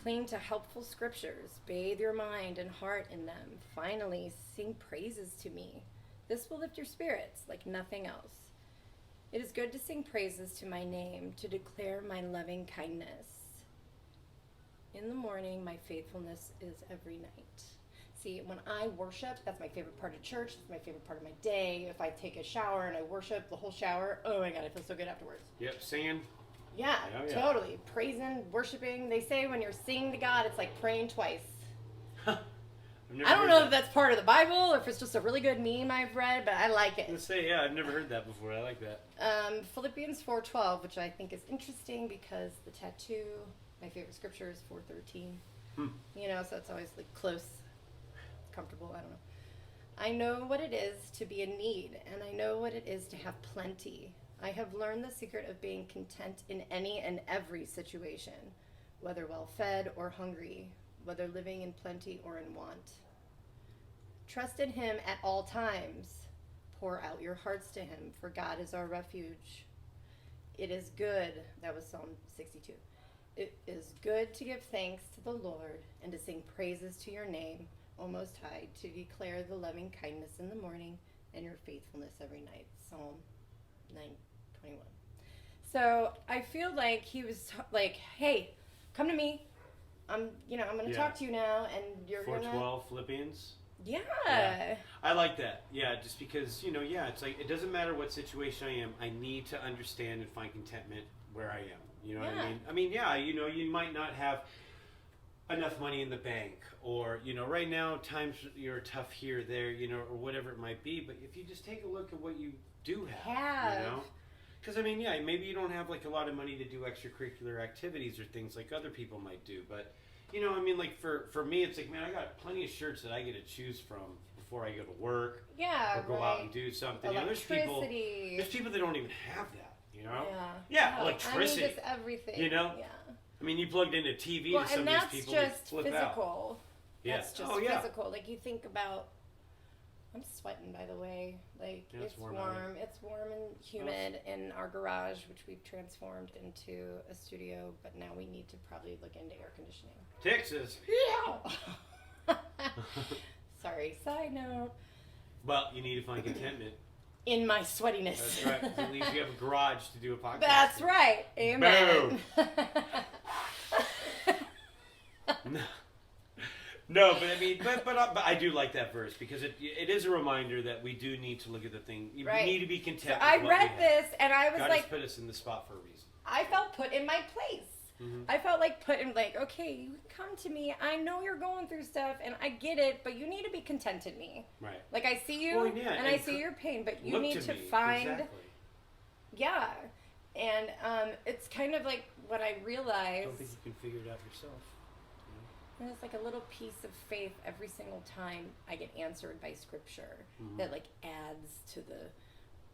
Speaker 1: Cling to helpful scriptures. Bathe your mind and heart in them. Finally, sing praises to me. This will lift your spirits like nothing else. It is good to sing praises to my name, to declare my loving kindness. In the morning, my faithfulness is every night. See, when I worship, that's my favorite part of church. That's my favorite part of my day. If I take a shower and I worship the whole shower, oh my God, I feel so good afterwards.
Speaker 2: Yep, singing.
Speaker 1: Yeah,
Speaker 2: yeah.
Speaker 1: Totally. Praising, worshiping. They say when you're singing to God, it's like praying twice. I don't know if that's part of the Bible or if it's just a really good meme I've read, but I like it.
Speaker 2: Let's say, yeah, I've never heard that before. I like that.
Speaker 1: Philippians 4:12, which I think is interesting because the tattoo... My favorite scripture is 4:13. You know, so it's always like close, comfortable. I don't know. I know what it is to be in need, and I know what it is to have plenty. I have learned the secret of being content in any and every situation, whether well fed or hungry, whether living in plenty or in want. Trust in Him at all times. Pour out your hearts to Him, for God is our refuge. It is good. That was Psalm 62. It is good to give thanks to the Lord and to sing praises to your name, O Most High, to declare the loving kindness in the morning and your faithfulness every night. Psalm 9:21. So I feel like he was like, hey, come to me. I'm going to talk to you now, and you're going to...
Speaker 2: 4:12 Philippians.
Speaker 1: Yeah.
Speaker 2: I like that. Yeah, just because, it's like, it doesn't matter what situation I am. I need to understand and find contentment where I am. You know what I mean? I mean, you might not have enough money in the bank, or, right now times you're tough here, there, or whatever it might be. But if you just take a look at what you do have. Because I mean, yeah, maybe you don't have like a lot of money to do extracurricular activities or things like other people might do, but you know, I mean, like for me, it's like, man, I got plenty of shirts that I get to choose from before I go to work
Speaker 1: Yeah,
Speaker 2: or go out and do something. You know, there's people that don't even have that. You know, yeah, electricity.
Speaker 1: I mean, just everything.
Speaker 2: You know,
Speaker 1: yeah.
Speaker 2: I mean, you plugged into TV to some of these people,
Speaker 1: and that's just
Speaker 2: flip
Speaker 1: physical.
Speaker 2: out. Yeah.
Speaker 1: That's just physical. Like you think about. I'm sweating, by the way. Like
Speaker 2: yeah,
Speaker 1: it's warm. It's warm and humid in our garage, which we've transformed into a studio. But now we need to probably look into air conditioning.
Speaker 2: Texas.
Speaker 1: Yeah. Sorry. Side note.
Speaker 2: Well, you need to find contentment
Speaker 1: in my sweatiness.
Speaker 2: That's right. At least you have a garage to do a podcast.
Speaker 1: That's right. Amen.
Speaker 2: Boom. No, but I mean, but I do like that verse because it is a reminder that we do need to look at the thing. We need to be content.
Speaker 1: So I read this and I was
Speaker 2: God
Speaker 1: like,
Speaker 2: has put us in the spot for a reason.
Speaker 1: I felt put in my place. Mm-hmm. I felt like put in like, okay, you come to me. I know you're going through stuff and I get it, but you need to be content in me.
Speaker 2: Right.
Speaker 1: Like I see you and I see your pain, but you need to find. Exactly. Yeah, and it's kind of like what I realized.
Speaker 2: I don't think you can figure it out yourself.
Speaker 1: And it's like a little piece of faith every single time I get answered by scripture that like adds to the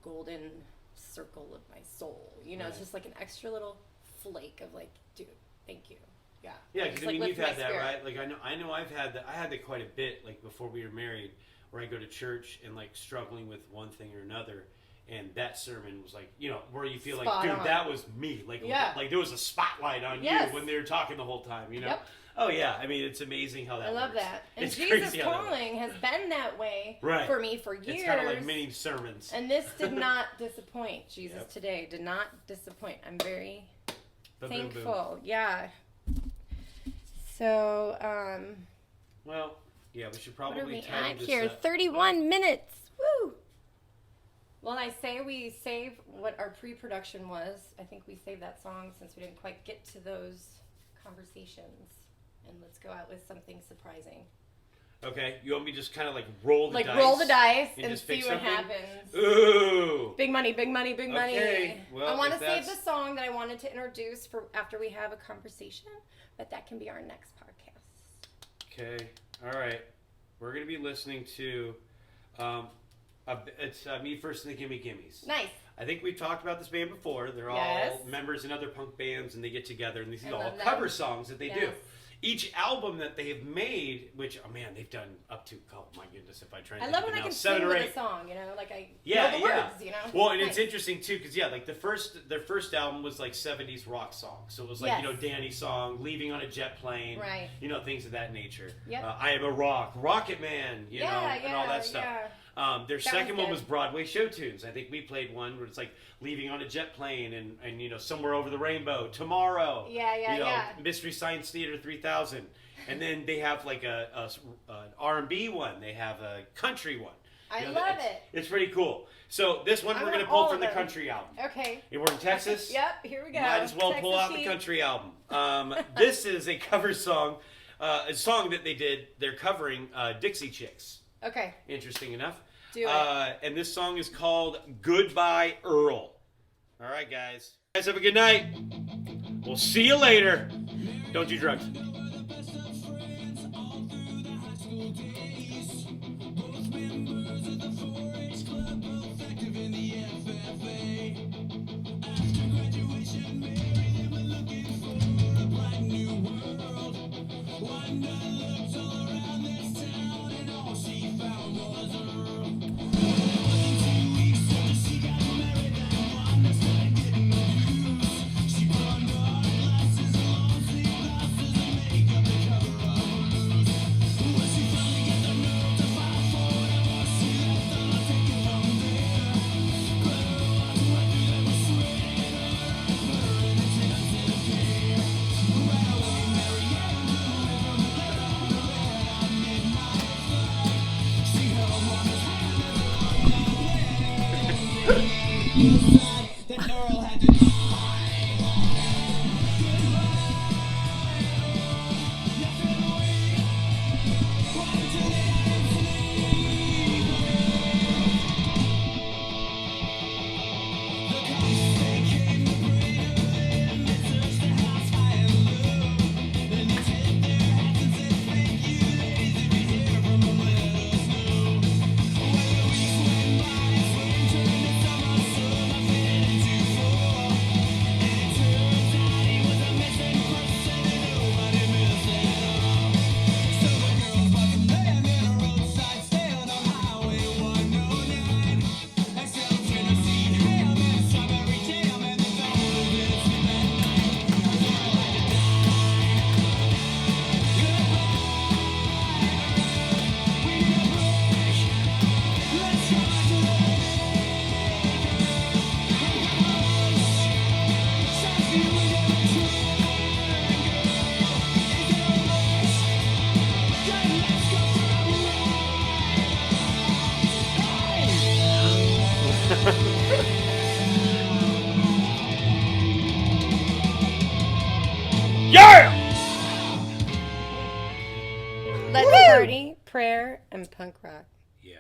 Speaker 1: golden circle of my soul. You know, it's just like an extra little flake of like, dude, thank you. Yeah.
Speaker 2: Yeah, because I mean, you've had that, right? Like I know I've had that. I had that quite a bit, like before we were married, where I go to church and like struggling with one thing or another. And that sermon was like, you know, where you feel like, dude, that was me. Like, like there was a spotlight on you when they were talking the whole time, you know? Yep. Oh, yeah. I mean, it's amazing how that works.
Speaker 1: I love that. And
Speaker 2: it's
Speaker 1: Jesus' calling has been that way for me for years.
Speaker 2: It's kind of like mini sermons.
Speaker 1: And this did not disappoint. Jesus today did not disappoint. I'm very thankful. Yeah. So,
Speaker 2: well, yeah, we should probably
Speaker 1: what are we
Speaker 2: title
Speaker 1: at
Speaker 2: this
Speaker 1: here?
Speaker 2: up.
Speaker 1: 31 minutes. Woo! Well, I say we save what our pre-production was. I think we saved that song since we didn't quite get to those conversations. And let's go out with something surprising.
Speaker 2: Okay, you want me to just kind of like roll the dice?
Speaker 1: Like roll the dice and see what happens.
Speaker 2: Ooh!
Speaker 1: Big money, big money, big money.
Speaker 2: Okay, well,
Speaker 1: I want to save the song that I wanted to introduce for after we have a conversation, but that can be our next podcast.
Speaker 2: Okay, all right. We're going to be listening to... it's Me First and the Gimme Gimmes.
Speaker 1: Nice.
Speaker 2: I think we've talked about this band before. They're all members in other punk bands, and they get together, and these are all cover songs that they do. Each album that they have made, which, oh man, they've done up to, oh my goodness, if I try to
Speaker 1: I love when I can sing with a song, you know, like I know the words, you know.
Speaker 2: Well, and it's interesting too, because like their first album was like 70s rock songs. So it was like, you know, Danny's song, Leaving on a Jet Plane,
Speaker 1: right.
Speaker 2: You know, things of that nature.
Speaker 1: Yep.
Speaker 2: I Am a Rock, Rocket Man, you know, and all that stuff.
Speaker 1: Yeah.
Speaker 2: Their second one was Broadway show tunes. I think we played one where it's like Leaving on a Jet Plane and you know, Somewhere Over the Rainbow, Tomorrow. You know, Mystery Science Theater 3000. And then they have like an R&B one. They have a country one.
Speaker 1: I love it.
Speaker 2: It's pretty cool. So this one we're going to pull from the country album.
Speaker 1: Okay.
Speaker 2: And we're in Texas.
Speaker 1: Yep, here we go.
Speaker 2: Might as well pull out the country album. This is a cover song, a song that they did. They're covering Dixie Chicks.
Speaker 1: Okay.
Speaker 2: Interesting enough.
Speaker 1: Do it.
Speaker 2: And this song is called Goodbye Earl. All right, guys. Guys, have a good night. We'll see you later. Don't do drugs.
Speaker 1: prayer and punk rock.
Speaker 2: Yeah.